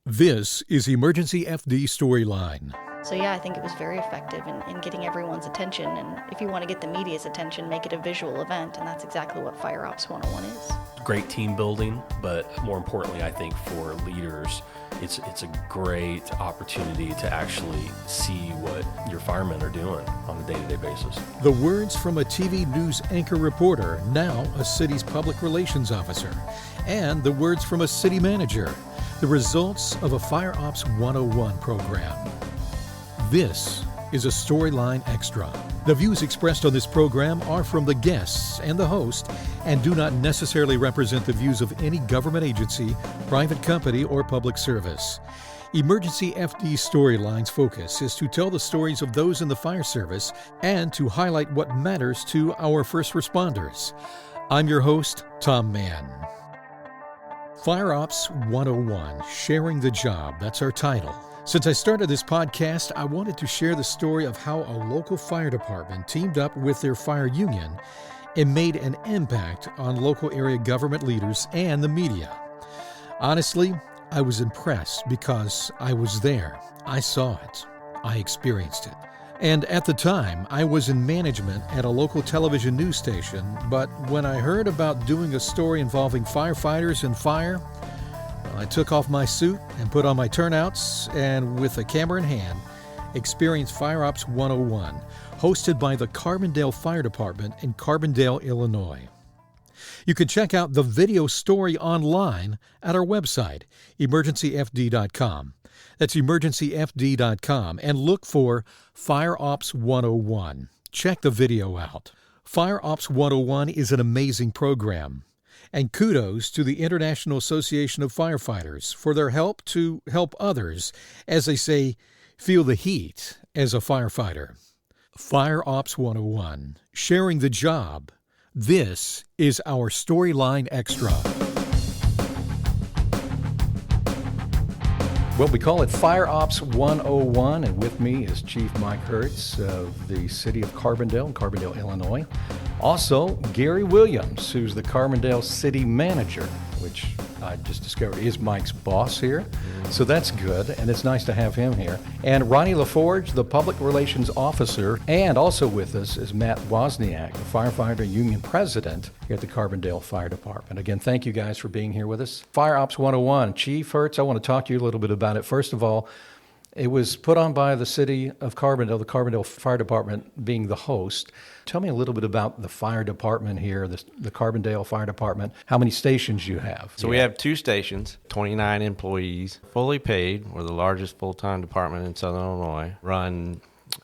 This is EmergencyFD Storyline. So yeah, I think it was very effective in getting everyone's attention. And if you want to get the media's attention, make it a visual event. And that's exactly what Fire Ops 101 is. Great team building, but more importantly, I think for leaders, it's a great opportunity to actually see what your firemen are doing on a day-to-day basis. The words from a TV news anchor reporter, now a city's public relations officer, and the words from a city manager, the results of a Fire Ops 101 program. This is a Storyline Extra. The views expressed on this program are from the guests and the host and do not necessarily represent the views of any government agency, private company, or public service. EmergencyFD Storyline's focus is to tell the stories of those in the fire service and to highlight what matters to our first responders. I'm your host, Tom Mann. Fire Ops 101, Sharing the Job, that's our title. Since I started this podcast, I wanted to share the story of how a local fire department teamed up with their fire union and made an impact on local area government leaders and the media. Honestly, I was impressed because I was there. I saw it. I experienced it. And at the time, I was in management at a local television news station, but when I heard about doing a story involving firefighters and fire, I took off my suit and put on my turnouts and with a camera in hand, experienced Fire Ops 101, hosted by the Carbondale Fire Department in Carbondale, Illinois. You can check out the video story online at our website, EmergencyFD.com. That's EmergencyFD.com, and look for Fire Ops 101. Check the video out. Fire Ops 101 is an amazing program. And kudos to the International Association of Firefighters for their help to help others, as they say, feel the heat as a firefighter. Fire Ops 101, Sharing the Job. This is our Storyline Extra. Well, we call it Fire Ops 101, and with me is Chief Mike Hertz of the City of Carbondale, Illinois. Also, Gary Wiliams, who's the Carbondale City Manager, which I just discovered is Mike's boss here. So that's good, and it's nice to have him here. And Ronnie LeForge, the Public Relations Officer, and also with us is Matt Wozniak, the Firefighter Union President here at the Carbondale Fire Department. Again, thank you guys for being here with us. Fire Ops 101. Chief Hertz, I want to talk to you a little bit about it. First of all, it was put on by the City of Carbondale, the Carbondale Fire Department being the host. Tell me a little bit about the fire department here, the Carbondale Fire Department, how many stations you have. So we have 2 stations, 29 employees, fully paid. We're the largest full-time department in Southern Illinois. Run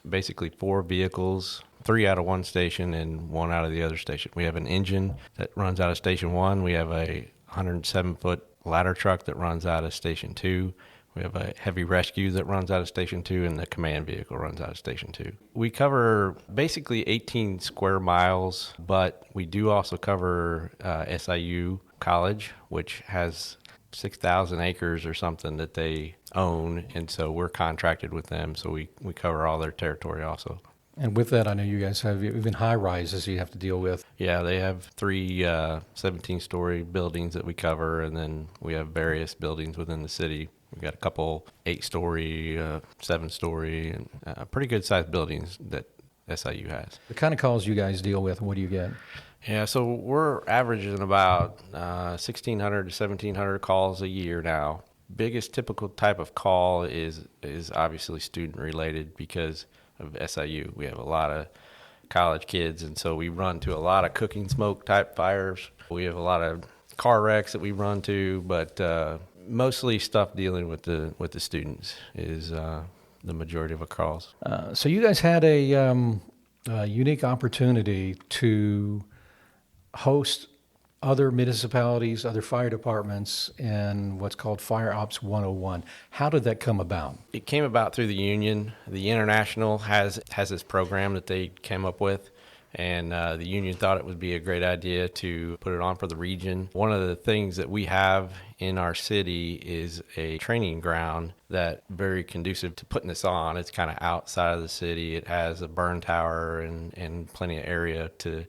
basically 4 vehicles, 3 out of 1 station and 1 out of the other station. We have an engine that runs out of Station 1. We have a 107-foot ladder truck that runs out of Station 2. We have a heavy rescue that runs out of Station 2, and the command vehicle runs out of Station 2. We cover basically 18 square miles, but we do also cover SIU College, which has 6,000 acres or something that they own, and so we're contracted with them, so we cover all their territory also. And with that, I know you guys have even high rises you have to deal with. Yeah, they have 3 17-story buildings that we cover, and then we have various buildings within the city. We've got a couple 8-story, 7-story, and pretty good-sized buildings that SIU has. The kind of calls you guys deal with, what do you get? Yeah, so we're averaging about 1,600 to 1,700 calls a year now. Biggest typical type of call is obviously student-related because of SIU. We have a lot of college kids, and so we run to a lot of cooking smoke type fires. We have a lot of car wrecks that we run to, but mostly stuff dealing with the students is the majority of our calls. So you guys had a unique opportunity to host other municipalities, other fire departments in what's called Fire Ops 101. How did that come about? It came about through the union. The International has this program that they came up with, and the union thought it would be a great idea to put it on for the region. One of the things that we have in our city is a training ground that's very conducive to putting this on. It's kind of outside of the city. It has a burn tower and plenty of area to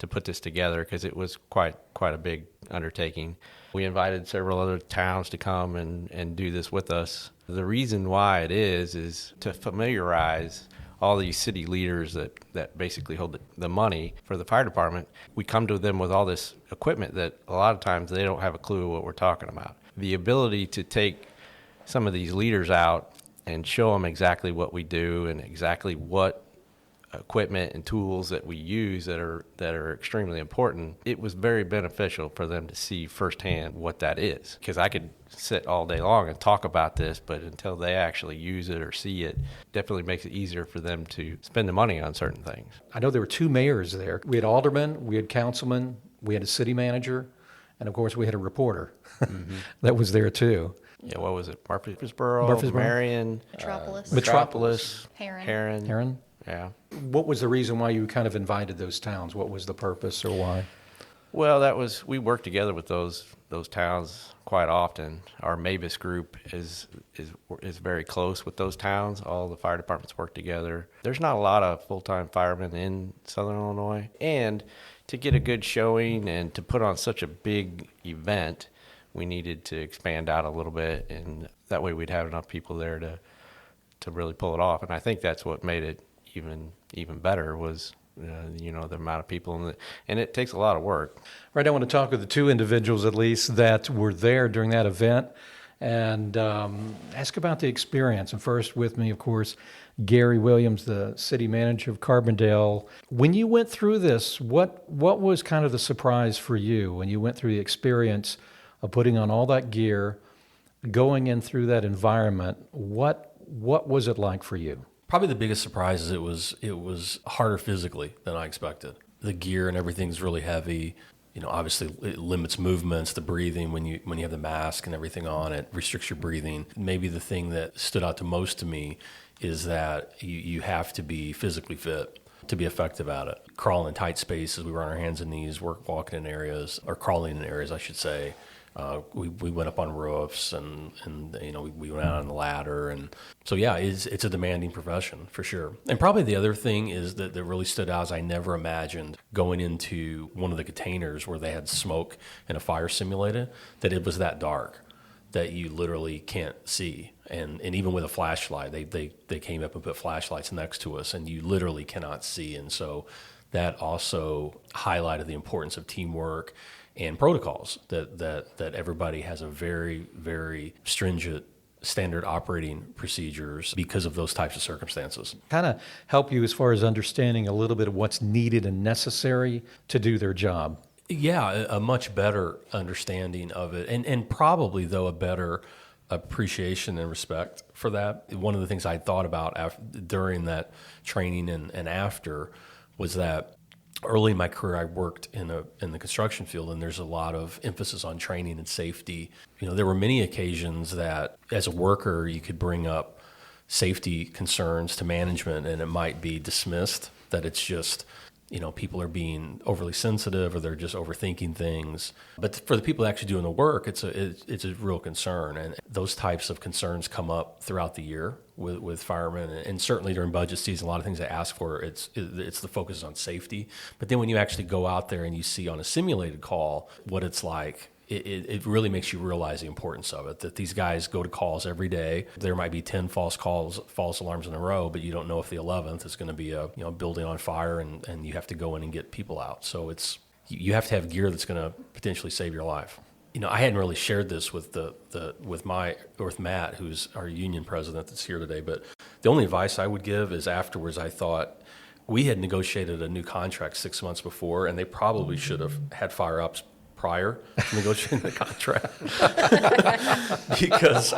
put this together because it was quite a big undertaking. We invited several other towns to come and do this with us. The reason why it is to familiarize all these city leaders that basically hold the money for the fire department. We come to them with all this equipment that a lot of times they don't have a clue what we're talking about. The ability to take some of these leaders out and show them exactly what we do and exactly what equipment and tools that we use that are extremely important, it was very beneficial for them to see firsthand what that is. Because I could sit all day long and talk about this, but until they actually use it or see it, definitely makes it easier for them to spend the money on certain things. I know there were 2 mayors there. We had aldermen, we had councilmen, we had a city manager, and of course we had a reporter that was there too. Yeah, what was it? Murfreesboro, Marion, Metropolis, Heron. Yeah. What was the reason why you kind of invited those towns? What was the purpose or why? Well, we work together with those towns quite often. Our MABUS group is very close with those towns. All the fire departments work together. There's not a lot of full-time firemen in Southern Illinois. And to get a good showing and to put on such a big event, we needed to expand out a little bit, and that way we'd have enough people there to really pull it off. And I think that's what made it even better was the amount of people, and it takes a lot of work. Right, I want to talk with the 2 individuals at least that were there during that event and ask about the experience. And first with me, of course, Gary Wiliams, the city manager of Carbondale. When you went through this, what was kind of the surprise for you when you went through the experience of putting on all that gear, going in through that environment? What was it like for you? Probably the biggest surprise is it was harder physically than I expected. The gear and everything's really heavy. Obviously it limits movements, the breathing when you have the mask and everything on, it restricts your breathing. Maybe the thing that stood out the most to me is that you have to be physically fit to be effective at it. Crawling in tight spaces, we were on our hands and knees, walking in areas, or crawling in areas, I should say. We went up on roofs and we went out on the ladder, and so yeah, it's a demanding profession for sure. And probably the other thing is that really stood out is I never imagined going into one of the containers where they had smoke and a fire simulator that it was that dark that you literally can't see. And even with a flashlight, they came up and put flashlights next to us, and you literally cannot see. And so that also highlighted the importance of teamwork and protocols, that everybody has a very, very stringent standard operating procedures because of those types of circumstances. Kind of help you as far as understanding a little bit of what's needed and necessary to do their job. Yeah, a much better understanding of it, and probably, though, a better appreciation and respect for that. One of the things I thought about during that training and after was that early in my career, I worked in the construction field, and there's a lot of emphasis on training and safety. There were many occasions that as a worker, you could bring up safety concerns to management, and it might be dismissed, that it's just, people are being overly sensitive or they're just overthinking things. But for the people actually doing the work, it's a real concern. And those types of concerns come up throughout the year with firemen, and certainly during budget season, a lot of things they ask for, it's the focus on safety. But then when you actually go out there and you see on a simulated call what it's like, it really makes you realize the importance of it, that these guys go to calls every day. There might be 10 false alarms in a row, but you don't know if the 11th is going to be a building on fire, and you have to go in and get people out. So you have to have gear that's going to potentially save your life. I hadn't really shared this with with Matt, who's our union president that's here today, but the only advice I would give is afterwards I thought we had negotiated a new contract 6 months before, and they probably should have had fire ops prior to negotiating the contract. Because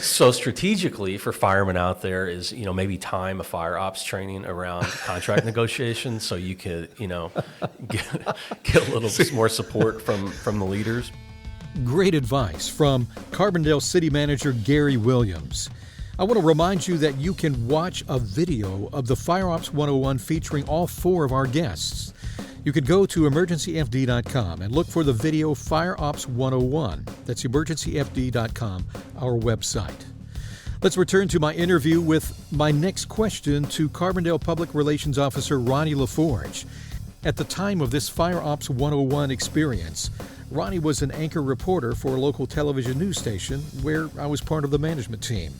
so strategically for firemen out there is, maybe time a fire ops training around contract negotiations so you could, get a little bit more support from the leaders. Great advice from Carbondale City Manager Gary Wiliams. I want to remind you that you can watch a video of the Fire Ops 101 featuring all 4 of our guests. You could go to EmergencyFD.com and look for the video Fire Ops 101. That's EmergencyFD.com, our website. Let's return to my interview with my next question to Carbondale Public Relations Officer Ronnie LeForge. At the time of this Fire Ops 101 experience, Ronnie was an anchor reporter for a local television news station where I was part of the management team.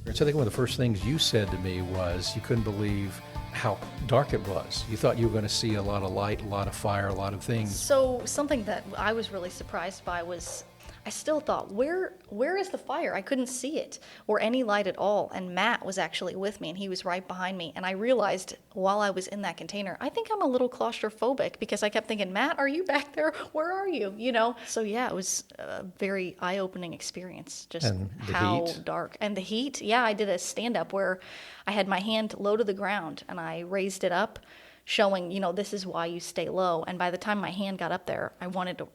So I think one of the first things you said to me was you couldn't believe how dark it was. You thought you were going to see a lot of light, a lot of fire, a lot of things. So something that I was really surprised by was I still thought, where is the fire? I couldn't see it or any light at all. And Matt was actually with me and he was right behind me. And I realized while I was in that container, I think I'm a little claustrophobic because I kept thinking, Matt, are you back there? Where are you? You know? So yeah, it was a very eye-opening experience, just how heat? dark. And the heat, yeah, I did a stand-up where I had my hand low to the ground and I raised it up, showing, this is why you stay low. And by the time my hand got up there, I wanted to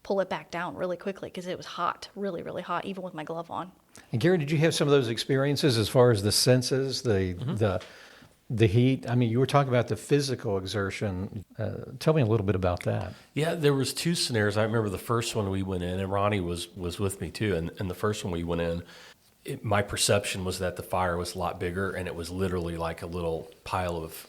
pull it back down really quickly because it was hot, really, really hot, even with my glove on. And Gary, did you have some of those experiences as far as the senses, the heat? I mean, you were talking about the physical exertion. Tell me a little bit about that. Yeah, there was two scenarios. I remember the first one we went in, and Ronnie was with me too. And the first one we went in, my perception was that the fire was a lot bigger, and it was literally like a little pile of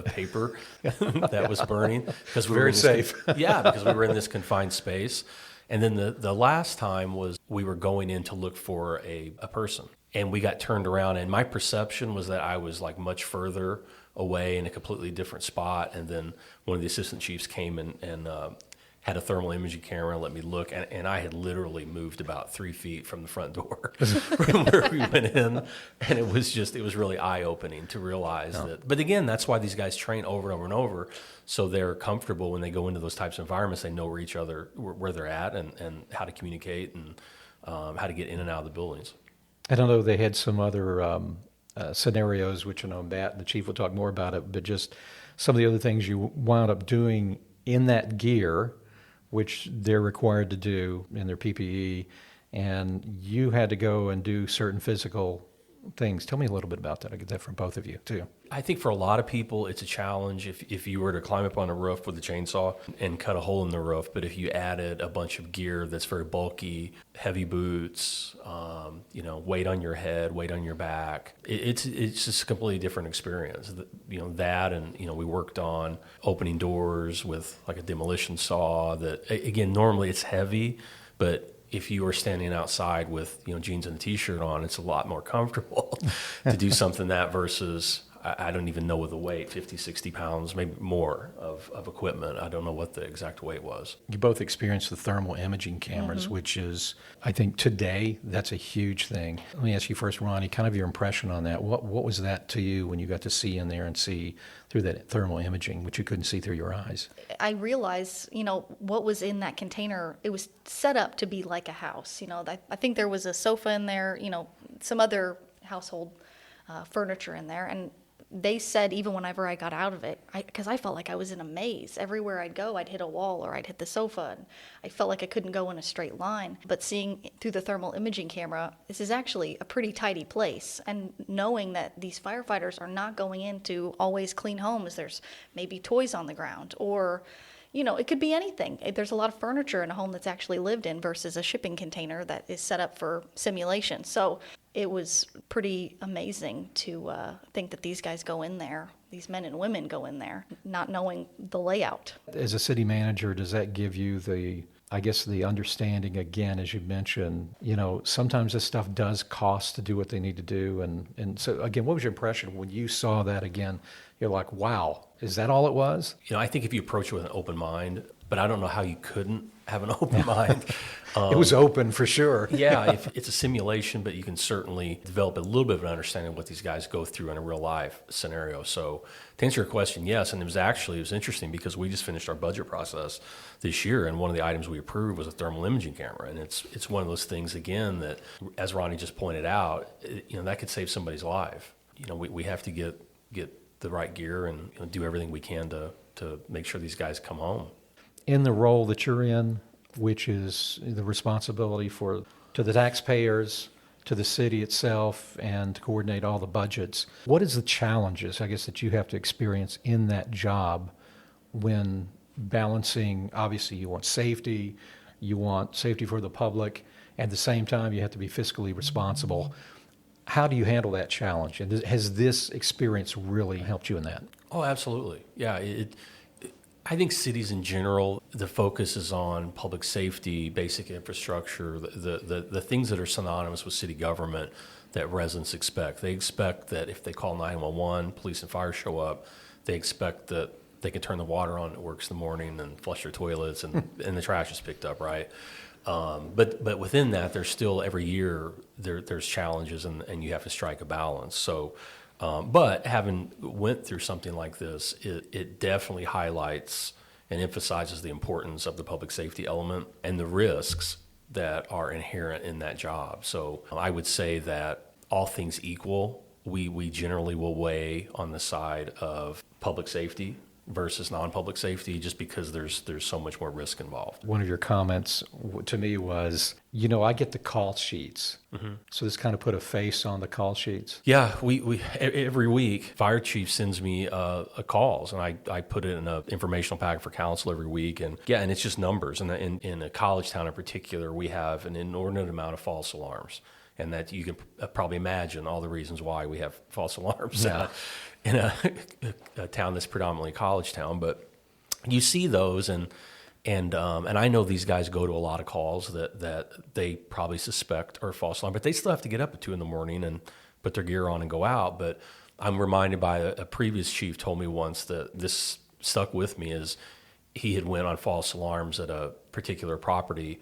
paper that was burning because we were very safe. because we were in this confined space. And then the last time was we were going in to look for a person, and we got turned around, and my perception was that I was like much further away in a completely different spot. And then one of the assistant chiefs came and had a thermal imaging camera and let me look, and I had literally moved about 3 feet from the front door from where we went in, and it was really eye-opening to realize that. But again, that's why these guys train over and over and over, so they're comfortable when they go into those types of environments. They know where they're at and how to communicate and how to get in and out of the buildings. I don't know, they had some other scenarios, which I know Matt and the chief will talk more about it, but just some of the other things you wound up doing in that gear, which they're required to do in their PPE, and you had to go and do certain physical things. Tell me a little bit about that. I get that from both of you, too. I think for a lot of people, it's a challenge if you were to climb up on a roof with a chainsaw and cut a hole in the roof. But if you added a bunch of gear that's very bulky, heavy boots, weight on your head, weight on your back, it's just a completely different experience. That and we worked on opening doors with like a demolition saw. That again, normally it's heavy, but if you are standing outside with jeans and a t-shirt on, it's a lot more comfortable to do something that versus I don't even know what the weight, 50, 60 pounds, maybe more of equipment. I don't know what the exact weight was. You both experienced the thermal imaging cameras, which is, I think today, that's a huge thing. Let me ask you first, Ronnie, kind of your impression on that. What was that to you when you got to see in there and see through that thermal imaging, which you couldn't see through your eyes? I realized, what was in that container, it was set up to be like a house. I think there was a sofa in there, some other household furniture in there. And they said even whenever I got out of it, because I felt like I was in a maze. Everywhere I'd go, I'd hit a wall or I'd hit the sofa. And I felt like I couldn't go in a straight line. But seeing through the thermal imaging camera, this is actually a pretty tidy place. And knowing that these firefighters are not going into always clean homes, there's maybe toys on the ground or it could be anything. There's a lot of furniture in a home that's actually lived in versus a shipping container that is set up for simulation. So it was pretty amazing to think that these guys go in there, these men and women go in there, not knowing the layout. As a city manager, does that give you the understanding, again, as you mentioned, sometimes this stuff does cost to do what they need to do. And so, again, what was your impression when you saw that again? You're like, wow, is that all it was? I think if you approach it with an open mind, but I don't know how you couldn't have an open mind. It was open for sure. Yeah, it's a simulation, but you can certainly develop a little bit of an understanding of what these guys go through in a real life scenario. So to answer your question, yes, and it was interesting because we just finished our budget process this year, and one of the items we approved was a thermal imaging camera, and it's one of those things again that, as Ronnie just pointed out, that could save somebody's life. We have to get the right gear and do everything we can to make sure these guys come home. In the role that you're in, which is the responsibility to the taxpayers, to the city itself, and to coordinate all the budgets, what is the challenges, I guess, that you have to experience in that job when balancing, obviously you want safety for the public, at the same time you have to be fiscally responsible. How do you handle that challenge? And has this experience really helped you in that? Oh, absolutely. Yeah, I think cities in general, the focus is on public safety, basic infrastructure, the things that are synonymous with city government that residents expect. They expect that if they call 911, police and fire show up, they expect that they can turn the water on, it works in the morning, and flush their toilets, and the trash is picked up, right? But within that, there's still every year there's challenges, and you have to strike a balance. So, but having went through something like this, it definitely highlights and emphasizes the importance of the public safety element and the risks that are inherent in that job. So I would say that all things equal, we generally will weigh on the side of public safety versus non-public safety, just because there's so much more risk involved. One of your comments to me was, I get the call sheets. So this kind of put a face on the call sheets. Yeah, we every week, fire chief sends me calls, and I put it in an informational pack for council every week. And and it's just numbers. And in a college town in particular, we have an inordinate amount of false alarms. And that you can probably imagine all the reasons why we have false alarms in a town that's predominantly a college town. But you see those, and I know these guys go to a lot of calls that they probably suspect are false alarm, but they still have to get up at 2 a.m. and put their gear on and go out. But I'm reminded by a previous chief told me once that this stuck with me, is he had went on false alarms at a particular property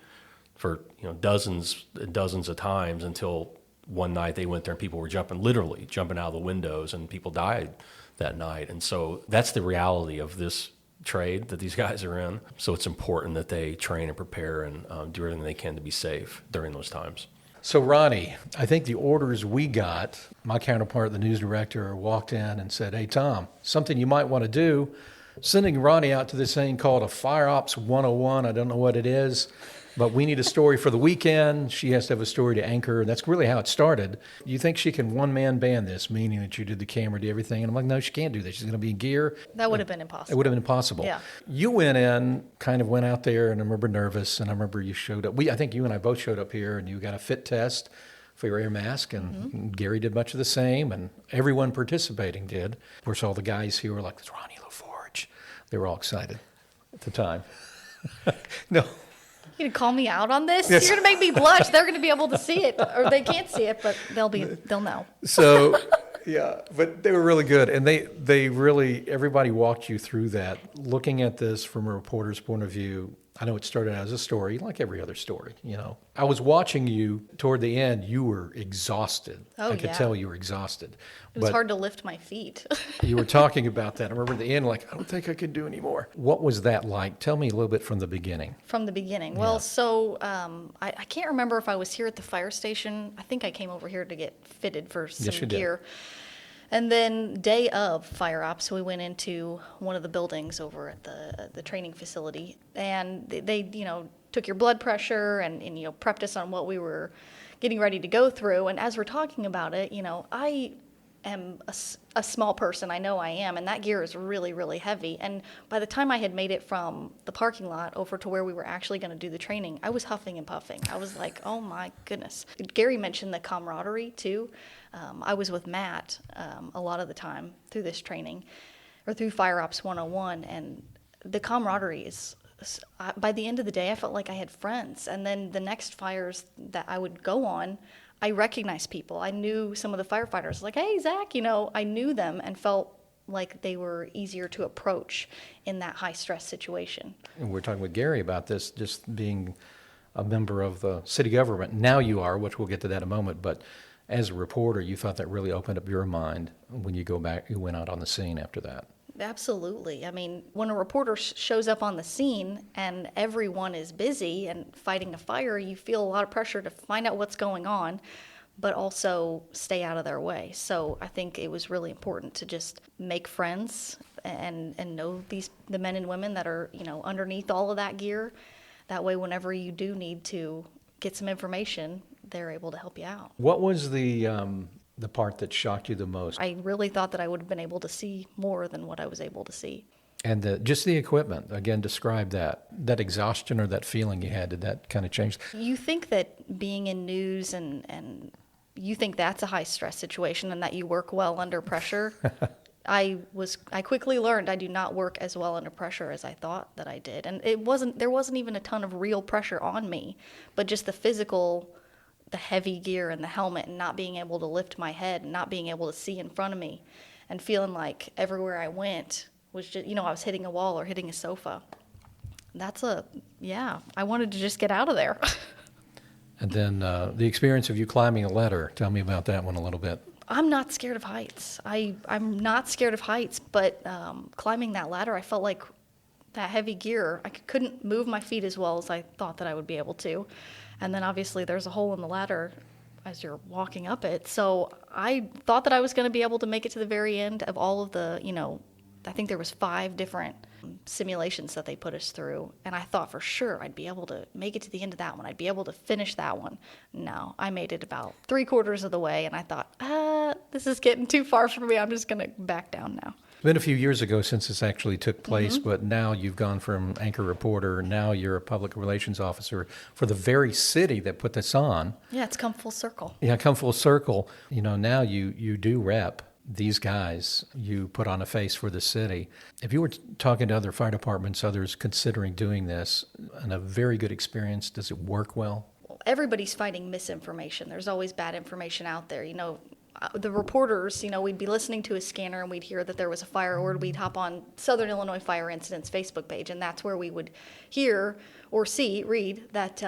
for dozens and dozens of times, until one night they went there and people were literally jumping out of the windows, and people died that night. And so that's the reality of this trade that these guys are in. So it's important that they train and prepare and do everything they can to be safe during those times. So Ronnie, I think the orders we got, my counterpart, the news director, walked in and said, "Hey Tom, something you might want to do, sending Ronnie out to this thing called a Fire Ops 101. I don't know what it is, but we need a story for the weekend. She has to have a story to anchor." That's really how it started. You think she can one-man band this, meaning that you did the camera, did everything? And I'm like, no, she can't do that. She's going to be in gear. That would have been impossible. It would have been impossible. Yeah. You went in, kind of went out there, and I remember nervous, and I remember you showed up. I think you and I both showed up here, and you got a fit test for your air mask, and Gary did much of the same, and everyone participating did. Of course, all the guys here were like, "It's Ronnie LeForge." They were all excited at the time. No. You gonna call me out on this? Yes. You're gonna make me blush. They're gonna be able to see it, or they can't see it, but they'll know. So, yeah, but they were really good, and they really, everybody walked you through that. Looking at this from a reporter's point of view, I know it started out as a story, like every other story. I was watching you toward the end. You were exhausted. Oh, I could yeah. tell you were exhausted. It was hard to lift my feet. You were talking about that. I remember at the end, like, I don't think I can do anymore. What was that like? Tell me a little bit from the beginning. From the beginning. Well, so I can't remember if I was here at the fire station. I think I came over here to get fitted for some Yes, you did. gear. And then day of fire ops, we went into one of the buildings over at the training facility, and they took your blood pressure and prepped us on what we were getting ready to go through. And as we're talking about it, I am a small person. I know I am, and that gear is really, really heavy. And by the time I had made it from the parking lot over to where we were actually going to do the training, I was huffing and puffing. I was like, oh my goodness. Gary mentioned the camaraderie too. I was with Matt a lot of the time through this training, or through Fire Ops 101, and the camaraderie is, by the end of the day, I felt like I had friends. And then the next fires that I would go on, I recognized people. I knew some of the firefighters, like, "Hey, Zach," I knew them and felt like they were easier to approach in that high-stress situation. And we're talking with Gary about this, just being a member of the city government. Now you are, which we'll get to that in a moment, but as a reporter, you thought that really opened up your mind when you went out on the scene after that. Absolutely. I mean, when a reporter shows up on the scene and everyone is busy and fighting a fire, you feel a lot of pressure to find out what's going on, but also stay out of their way. So I think it was really important to just make friends and know the men and women that are, underneath all of that gear. That way, whenever you do need to get some information, they're able to help you out. What was the part that shocked you the most? I really thought that I would have been able to see more than what I was able to see. And just the equipment, again, describe that exhaustion or that feeling you had. Did that kind of change? You think that being in news and you think that's a high stress situation and that you work well under pressure. I quickly learned I do not work as well under pressure as I thought that I did. And there wasn't even a ton of real pressure on me, but just the physical, the heavy gear and the helmet and not being able to lift my head and not being able to see in front of me and feeling like everywhere I went was just, I was hitting a wall or hitting a sofa. I wanted to just get out of there. And then the experience of you climbing a ladder. Tell me about that one a little bit. I'm not scared of heights. I'm not scared of heights, but climbing that ladder, I felt like that heavy gear, I couldn't move my feet as well as I thought that I would be able to. And then obviously there's a hole in the ladder as you're walking up it. So I thought that I was going to be able to make it to the very end of all of the, I think there was 5 different simulations that they put us through. And I thought for sure I'd be able to make it to the end of that one. I'd be able to finish that one. No, I made it about 3/4 of the way. And I thought, this is getting too far for me. I'm just going to back down now. It's been a few years ago since this actually took place, but now you've gone from anchor reporter, now you're a public relations officer for the very city that put this on. Yeah, it's come full circle. Yeah, come full circle. Now you do rep these guys. You put on a face for the city. If you were talking to other fire departments, others considering doing this, and a very good experience, does it work well? Everybody's fighting misinformation. There's always bad information out there. The reporters, we'd be listening to a scanner and we'd hear that there was a fire, or we'd hop on Southern Illinois Fire Incidents Facebook page, and that's where we would hear or read that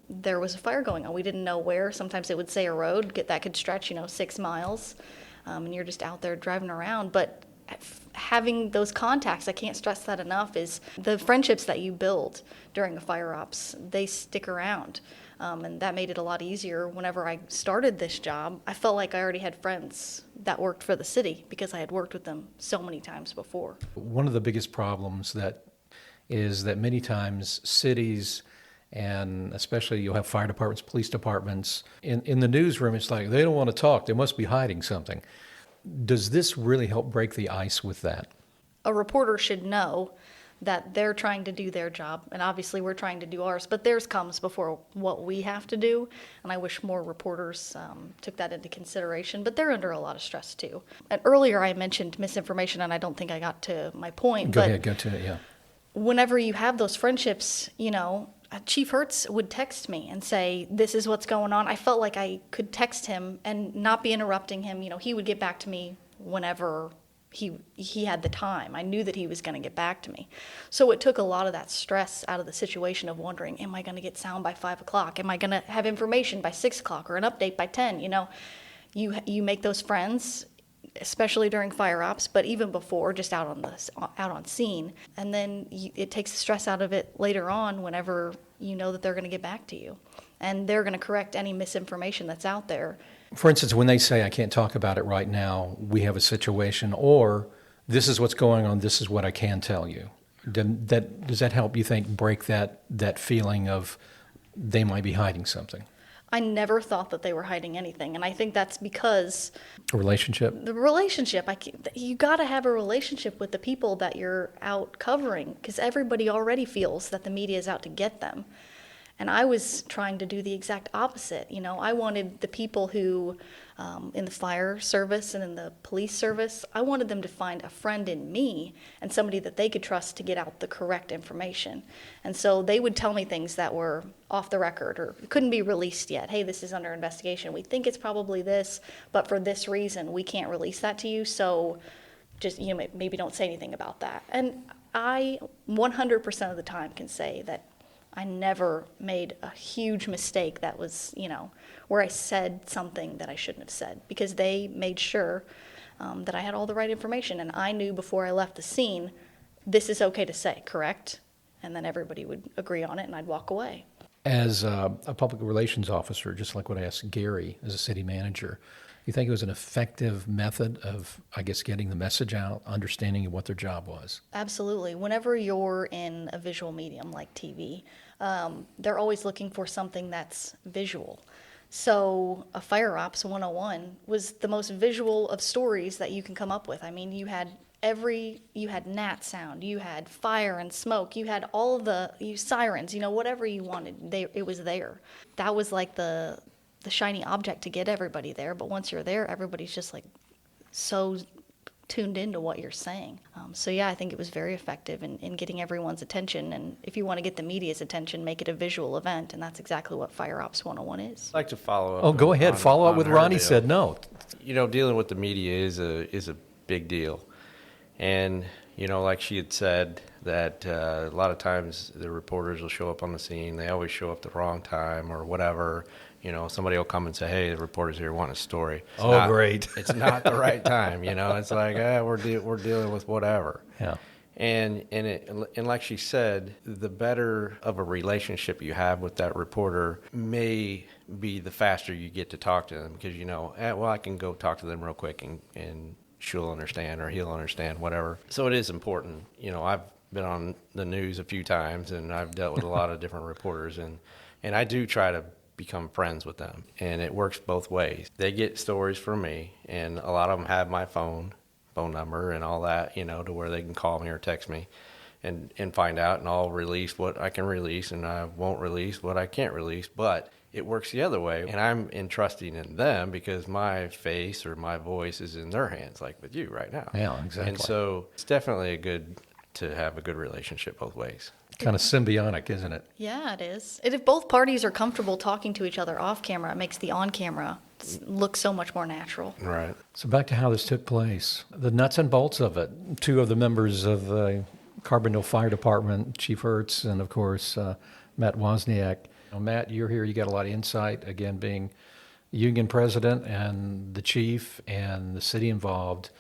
there was a fire going on. We didn't know where. Sometimes it would say a road that could stretch, 6 miles, and you're just out there driving around. But having those contacts, I can't stress that enough, is the friendships that you build during a fire ops, they stick around. And that made it a lot easier. Whenever I started this job, I felt like I already had friends that worked for the city because I had worked with them so many times before. One of the biggest problems is that many times cities, and especially you'll have fire departments, police departments, in the newsroom, it's like they don't want to talk. They must be hiding something. Does this really help break the ice with that? A reporter should know that they're trying to do their job, and obviously we're trying to do ours, but theirs comes before what we have to do, and I wish more reporters took that into consideration, but they're under a lot of stress too. And earlier I mentioned misinformation, and I don't think I got to my point. Go ahead, go to it, yeah. Whenever you have those friendships, Chief Hertz would text me and say, this is what's going on. I felt like I could text him and not be interrupting him. He would get back to me whenever he had the time. I knew that he was going to get back to me. So it took a lot of that stress out of the situation of wondering, am I going to get sound by 5 o'clock? Am I going to have information by 6 o'clock or an update by 10? You make those friends, especially during fire ops, but even before, just out on scene. And then it takes the stress out of it later on whenever you know that they're going to get back to you. And they're going to correct any misinformation that's out there. For instance, when they say, I can't talk about it right now, we have a situation, or this is what's going on, this is what I can tell you. Does that help, you think, break that feeling of they might be hiding something? I never thought that they were hiding anything, and I think that's because A relationship? the relationship, you got to have a relationship with the people that you're out covering, because everybody already feels that the media is out to get them. And I was trying to do the exact opposite. I wanted the people who, in the fire service and in the police service, I wanted them to find a friend in me and somebody that they could trust to get out the correct information. And so they would tell me things that were off the record or couldn't be released yet. Hey, this is under investigation. We think it's probably this, but for this reason, we can't release that to you. So just, maybe don't say anything about that. And I 100% of the time can say that I never made a huge mistake that was, where I said something that I shouldn't have said, because they made sure that I had all the right information, and I knew before I left the scene, this is okay to say, correct? And then everybody would agree on it, and I'd walk away. As a public relations officer, just like what I asked Gary as a city manager, you think it was an effective method of, getting the message out, understanding what their job was? Absolutely. Whenever you're in a visual medium like TV, they're always looking for something that's visual. So a Fire Ops 101 was the most visual of stories that you can come up with. I mean, you had gnat sound, you had fire and smoke, you had all the sirens, whatever you wanted, it was there. That was like the shiny object to get everybody there. But once you're there, everybody's just like so tuned into what you're saying. So yeah, I think it was very effective in getting everyone's attention. And if you want to get the media's attention, make it a visual event. And that's exactly what Fire Ops 101 is. I'd like to follow up. Oh, go ahead. Follow up with her Ronnie deal. said no. You know, dealing with the media is a big deal. And, you know, like she had said, that a lot of times the reporters will show up on the scene. They always show up the wrong time or whatever. You know, somebody will come and say, hey, the reporter's here wanting a story. Great. It's not the right time. You know, it's like, we're dealing with whatever. Yeah. And like she said, the better of a relationship you have with that reporter may be the faster you get to talk to them, because, you know, well, I can go talk to them real quick and she'll understand or he'll understand, whatever. So it is important. You know, I've been on the news a few times and I've dealt with a lot of different reporters, and I do try to become friends with them, and it works both ways. They get stories from me, and a lot of them have my phone number and all that, you know, to where they can call me or text me and find out, and I'll release what I can release, and I won't release what I can't release. But it works the other way, and I'm entrusting in them because my face or my voice is in their hands, like with you right now. Yeah, exactly. And so it's definitely to have a good relationship both ways. Kind of symbiotic, isn't it? Yeah, it is. If both parties are comfortable talking to each other off camera, it makes the on camera look so much more natural. Right. So back to how this took place, the nuts and bolts of it. Two of the members of the Carbondale Fire Department, Chief Hertz and, of course, Matt Wozniak. Matt, you're here. You got a lot of insight, again, being union president and the chief and the city involved.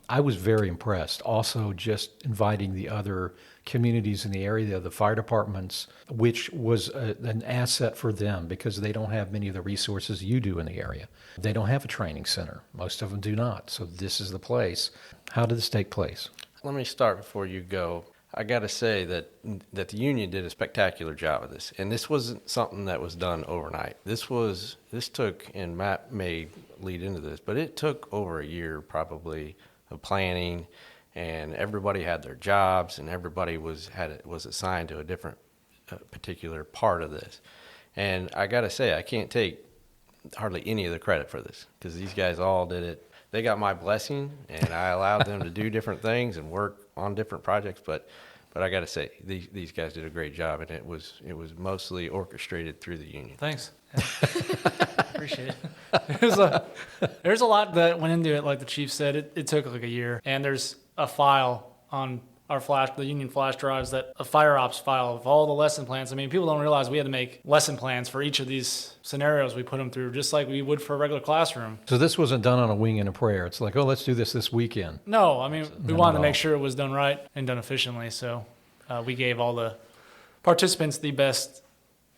I was very impressed. Also, just inviting the other communities in the area, the fire departments, which was an asset for them because they don't have many of the resources you do in the area. They don't have a training center. Most of them do not. So this is the place. How did this take place? Let me start before you go. I got to say that the union did a spectacular job of this, and this wasn't something that was done overnight. This took, and Matt may lead into this, but it took over a year probably of planning, and everybody had their jobs, and everybody was assigned to a different particular part of this. And I got to say, I can't take hardly any of the credit for this because these guys all did it. They got my blessing, and I allowed them to do different things and work on different projects. But I got to say, these guys did a great job, and it was mostly orchestrated through the union. Thanks. Appreciate it. There's a lot that went into it, like the chief said. It took like a year, and there's a file on the union flash drives, that a fire ops file of all the lesson plans. I mean, people don't realize we had to make lesson plans for each of these scenarios we put them through, just like we would for a regular classroom. So this wasn't done on a wing and a prayer. It's like, oh, let's do this weekend. No, I mean, we Not wanted at to make all. sure it was done right and done efficiently. So we gave all the participants the best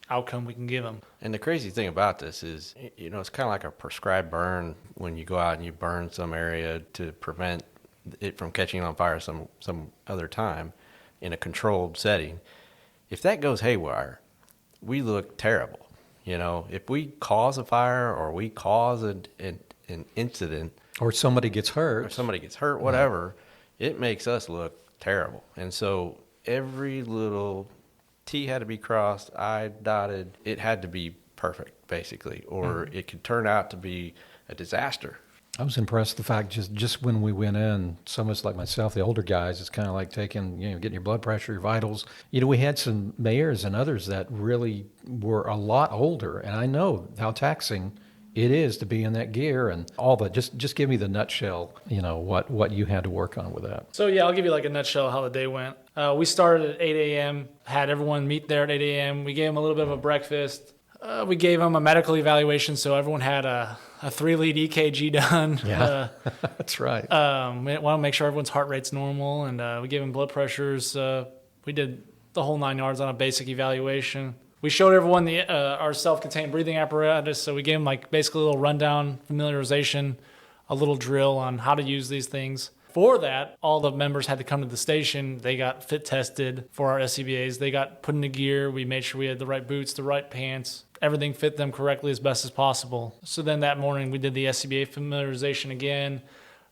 outcome we can give them. And the crazy thing about this is, you know, it's kind of like a prescribed burn when you go out and you burn some area to prevent it from catching on fire some other time in a controlled setting. If that goes haywire, we look terrible. You know, if we cause a fire or we cause an incident, Or somebody gets hurt. or somebody gets hurt, whatever, it makes us look terrible. And so every little T had to be crossed, I dotted. It had to be perfect, basically, or it could turn out to be a disaster. I was impressed the fact just when we went in, some of us like myself, the older guys, it's kind of like taking, getting your blood pressure, your vitals. We had some mayors and others that really were a lot older, and I know how taxing it is to be in that gear and all that. Just give me the nutshell, what you had to work on with that. So yeah, I'll give you like a nutshell of how the day went. We started at 8 a.m., had everyone meet there at 8 a.m. We gave them a little bit of a breakfast. We gave them a medical evaluation, so everyone had a 3-lead EKG done. Yeah, that's right. We want to make sure everyone's heart rate's normal, and we gave them blood pressures. We did the whole 9 yards on a basic evaluation. We showed everyone our self-contained breathing apparatus, so we gave them basically a little rundown, familiarization, a little drill on how to use these things. For that, all the members had to come to the station. They got fit tested for our SCBAs. They got put into gear. We made sure we had the right boots, the right pants. Everything fit them correctly as best as possible. So then that morning we did the SCBA familiarization again.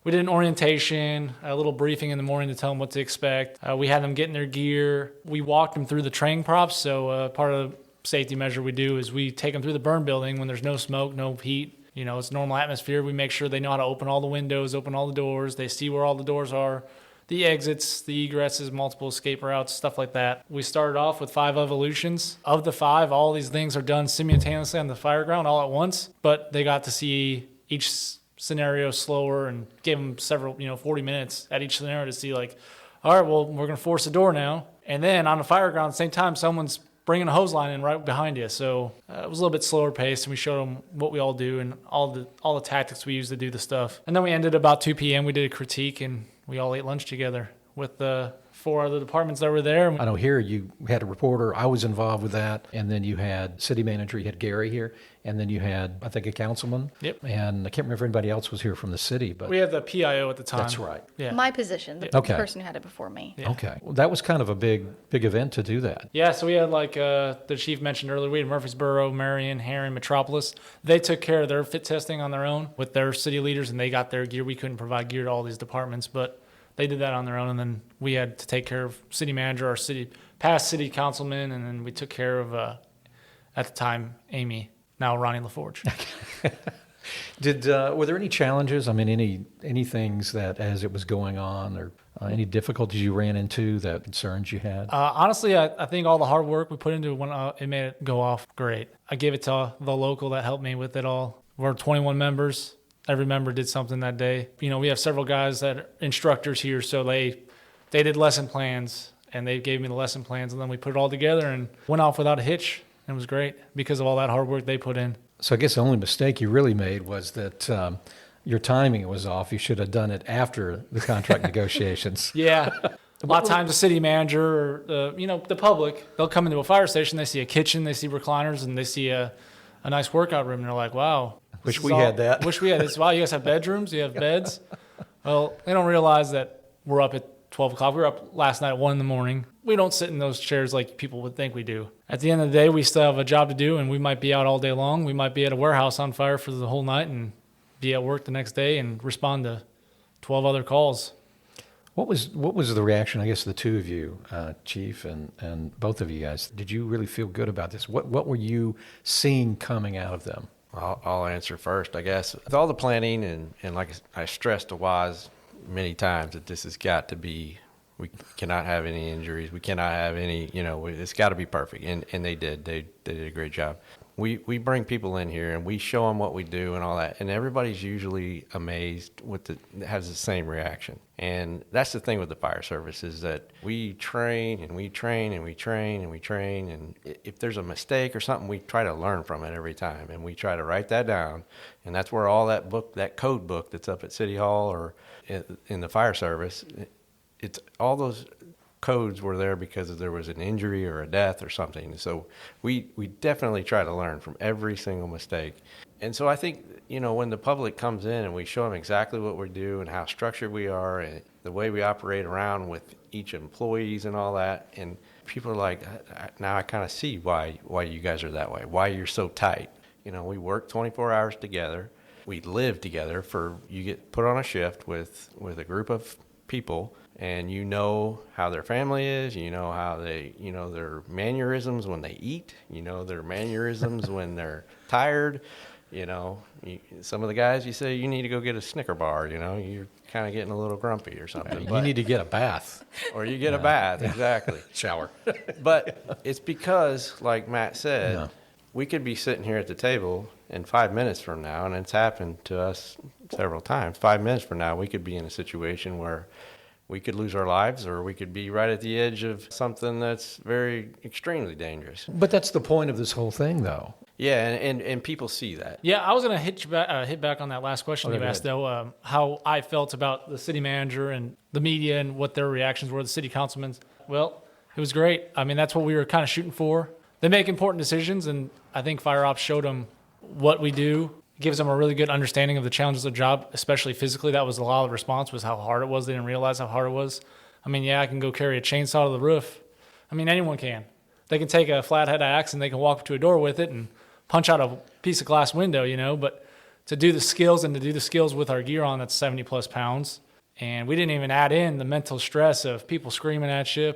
We did an orientation, a little briefing in the morning to tell them what to expect. We had them get in their gear. We walked them through the training props. So part of the safety measure we do is we take them through the burn building when there's no smoke, no heat. You know, it's normal atmosphere. We make sure they know how to open all the windows, open all the doors. They see where all the doors are, the exits, the egresses, multiple escape routes, stuff like that. We started off with 5 evolutions. Of the 5, all these things are done simultaneously on the fire ground all at once, but they got to see each scenario slower and gave them several, 40 minutes at each scenario to see like, all right, well, we're going to force the door now. And then on the fire ground, at the same time, someone's bringing a hose line in right behind you. So it was a little bit slower paced, and we showed them what we all do and all the tactics we use to do the stuff. And then we ended about 2 p.m. We did a critique, and we all ate lunch together with the 4 other departments that were there. I know here you had a reporter. I was involved with that. And then you had city manager. You had Gary here. And then you had, I think, a councilman. Yep. And I can't remember if anybody else was here from the city. But we had the PIO at the time. That's right. Yeah. My position, the Okay. person who had it before me. Yeah. Okay. Well, that was kind of a big event to do that. Yeah, so we had like the chief mentioned earlier, we had Murfreesboro, Marion, Herrin, Metropolis. They took care of their fit testing on their own with their city leaders, and they got their gear. We couldn't provide gear to all these departments, but they did that on their own, and then we had to take care of city manager, our past city councilman, and then we took care of, at the time, Amy, now Ronnie LeForge. Were there any challenges? I mean, any things that as it was going on, or any difficulties you ran into, that concerns you had? Honestly, I think all the hard work we put into it, it made it go off great. I gave it to the local that helped me with it all. We're 21 members. Every member did something that day. We have several guys that are instructors here, so they did lesson plans, and they gave me the lesson plans, and then we put it all together and went off without a hitch. It was great because of all that hard work they put in. So I guess the only mistake you really made was that your timing was off. You should have done it after the contract negotiations. Yeah. A lot of times the city manager or, the public, they'll come into a fire station, they see a kitchen, they see recliners, and they see a nice workout room, and they're like, wow. Wish we had that. Wish we had this. Wow, you guys have bedrooms? You have beds? Well, they don't realize that we're up at 12 o'clock. We were up last night at 1 a.m. We don't sit in those chairs like people would think we do. At the end of the day, we still have a job to do, and we might be out all day long. We might be at a warehouse on fire for the whole night and be at work the next day and respond to 12 other calls. What was the reaction, I guess, the two of you, Chief, and both of you guys? Did you really feel good about this? What were you seeing coming out of them? I'll answer first, I guess. With all the planning, and like I stressed to Woz many times, that this has got to be, we cannot have any injuries. We cannot have any, it's got to be perfect. And they did. They did a great job. We bring people in here and we show them what we do and all that, and everybody's usually amazed has the same reaction. And that's the thing with the fire service, is that we train and we train and we train and we train, and if there's a mistake or something, we try to learn from it every time, and we try to write that down. And that's where all that code book that's up at City Hall or in the fire service, it's all those codes were there because there was an injury or a death or something. So we definitely try to learn from every single mistake. And so I think, when the public comes in and we show them exactly what we do and how structured we are and the way we operate around with each employees and all that, and people are like, now I kind of see why you guys are that way, why you're so tight. We work 24 hours together. We live together. You get put on a shift with a group of people, and how their family is, how they, their mannerisms when they eat, their mannerisms when they're tired. Some of the guys, you say you need to go get a Snicker bar, you're kind of getting a little grumpy or something. You need to get a bath. Or you get a bath, exactly. Shower. But it's because, like Matt said, we could be sitting here at the table, and 5 minutes from now, and it's happened to us several times, 5 minutes from now, we could be in a situation where we could lose our lives, or we could be right at the edge of something that's very extremely dangerous. But that's the point of this whole thing, though. Yeah, and people see that. Yeah, I was going to hit back on that last question you asked, though, how I felt about the city manager and the media and what their reactions were, the city councilmen. Well, it was great. I mean, that's what we were kind of shooting for. They make important decisions, and I think Fire Ops showed them what we do. It gives them a really good understanding of the challenges of the job, especially physically. That was a lot of the response, was how hard it was. They didn't realize how hard it was. I mean, I can go carry a chainsaw to the roof. I mean, anyone can. They can take a flathead axe and they can walk up to a door with it and punch out a piece of glass window, but to do the skills with our gear on, that's 70 plus pounds. And we didn't even add in the mental stress of people screaming at you,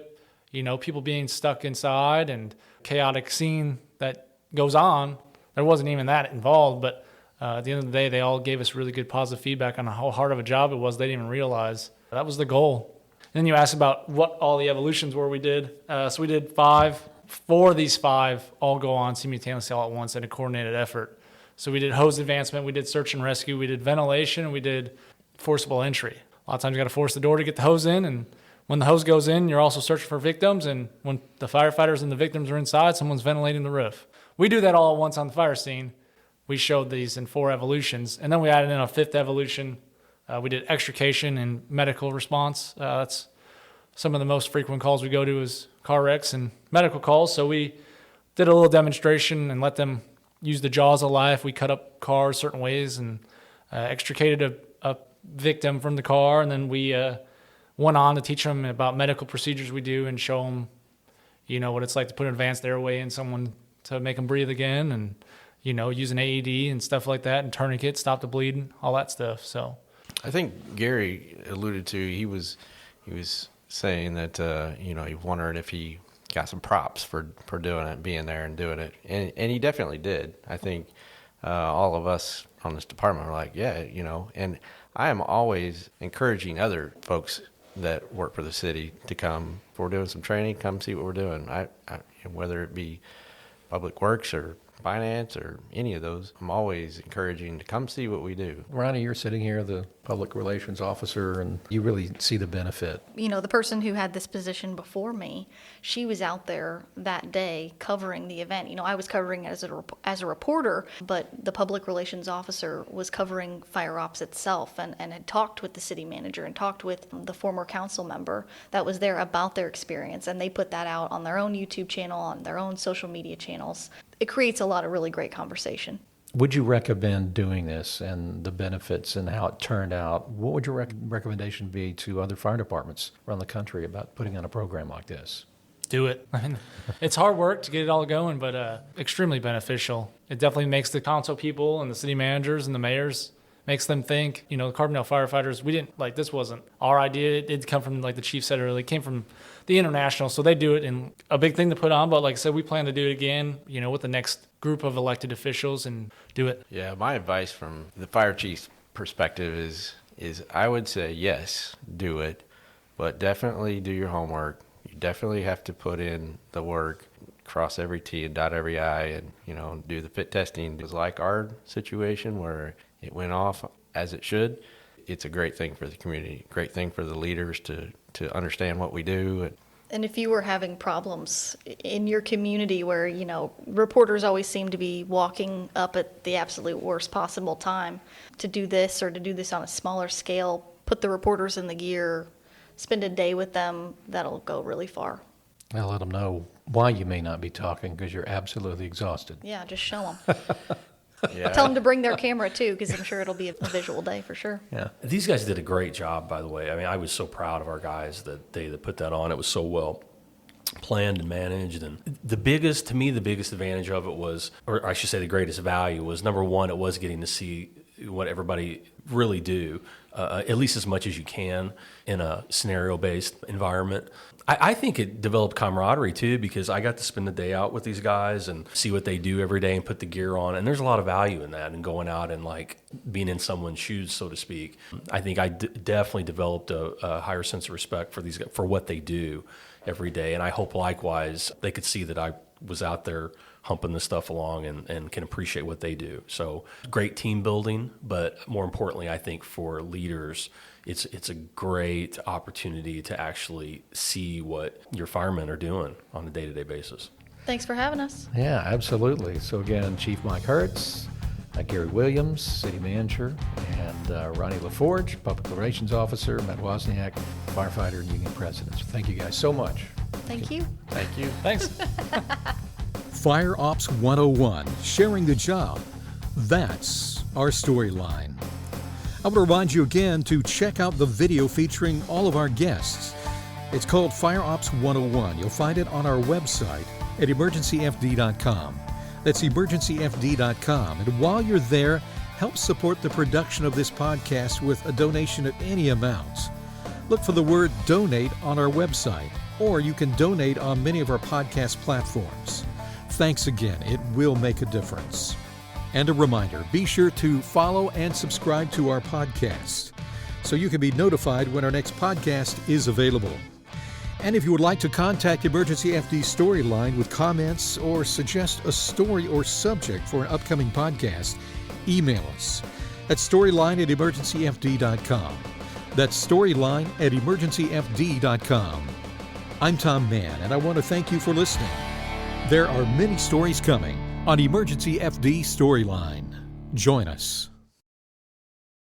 people being stuck inside, and chaotic scene that goes on. There wasn't even that involved, but At the end of the day, they all gave us really good positive feedback on how hard of a job it was. They didn't even realize. That was the goal. And then you asked about what all the evolutions were we did. So we did 5. 4 of these 5 all go on simultaneously all at once in a coordinated effort. So we did hose advancement, we did search and rescue, we did ventilation, and we did forcible entry. A lot of times you got to force the door to get the hose in, and when the hose goes in, you're also searching for victims, and when the firefighters and the victims are inside, someone's ventilating the roof. We do that all at once on the fire scene. We showed these in 4 evolutions, and then we added in a 5th evolution. We did extrication and medical response. That's some of the most frequent calls we go to is car wrecks and medical calls. So we did a little demonstration and let them use the jaws of life. We cut up cars certain ways and extricated a victim from the car, and then we went on to teach them about medical procedures we do and show them, what it's like to put an advanced airway in someone to make them breathe again, and use an AED and stuff like that, and tourniquet, stop the bleeding, all that stuff. So I think Gary alluded to, he was saying that he wondered if he got some props for doing it, being there and doing it, and he definitely did. I think all of us on this department were like, yeah, and I am always encouraging other folks that work for the city to come. If we're doing some training, come see what we're doing. I whether it be public works or finance or any of those, I'm always encouraging to come see what we do. Ronnie, you're sitting here, the public relations officer, and you really see the benefit. The person who had this position before me, she was out there that day covering the event. I was covering it as a reporter, but the public relations officer was covering fire ops itself and had talked with the city manager and talked with the former council member that was there about their experience, and they put that out on their own YouTube channel, on their own social media channels. It creates a lot of really great conversation. Would you recommend doing this and the benefits and how it turned out? What would your recommendation be to other fire departments around the country about putting on a program like this? Do it. It's hard work to get it all going, but extremely beneficial. It definitely makes the council people and the city managers and the mayors, makes them think, the Carbondale firefighters, this wasn't our idea. It did come from, like the chief said earlier, it came from the international, so they do it in a big thing to put on, but like I said, we plan to do it again, with the next group of elected officials and do it. Yeah, my advice from the fire chief's perspective is I would say, yes, do it, but definitely do your homework. You definitely have to put in the work, cross every T and dot every I, and, do the fit testing. It was like our situation where it went off as it should. It's a great thing for the community, great thing for the leaders to understand what we do. And if you were having problems in your community where, reporters always seem to be walking up at the absolute worst possible time, to do this or to do this on a smaller scale, put the reporters in the gear, spend a day with them, that'll go really far. I'll let them know why you may not be talking because you're absolutely exhausted. Yeah, just show them. Yeah. Tell them to bring their camera too, because I'm sure it'll be a visual day for sure. Yeah. These guys did a great job, by the way. I mean, I was so proud of our guys that put that on. It was so well planned and managed. And the biggest advantage of it was, or I should say the greatest value was, number one, it was getting to see what everybody really do, at least as much as you can in a scenario-based environment. I think it developed camaraderie too, because I got to spend the day out with these guys and see what they do every day and put the gear on. And there's a lot of value in that and going out and like being in someone's shoes, so to speak. I think I definitely developed a higher sense of respect for these guys, for what they do every day. And I hope likewise they could see that I was out there humping this stuff along and can appreciate what they do. So great team building, but more importantly, I think for leaders, it's a great opportunity to actually see what your firemen are doing on a day-to-day basis. Thanks for having us. Yeah, absolutely. So again, Chief Mike Hertz, Gary Wiliams, City Manager, and Ronnie LeForge, Public Relations Officer, Matt Wozniak, Firefighter and Union President. So thank you guys so much. Thank you. Thank you. Thanks. Fire Ops 101, sharing the job. That's our storyline. I want to remind you again to check out the video featuring all of our guests. It's called Fire Ops 101. You'll find it on our website at EmergencyFD.com. That's EmergencyFD.com. And while you're there, help support the production of this podcast with a donation of any amount. Look for the word donate on our website, or you can donate on many of our podcast platforms. Thanks again. It will make a difference. And a reminder, be sure to follow and subscribe to our podcast so you can be notified when our next podcast is available. And if you would like to contact Emergency FD Storyline with comments or suggest a story or subject for an upcoming podcast, email us at storyline@emergencyfd.com. That's storyline@emergencyfd.com. I'm Tom Mann, and I want to thank you for listening. There are many stories coming on Emergency FD Storyline. Join us.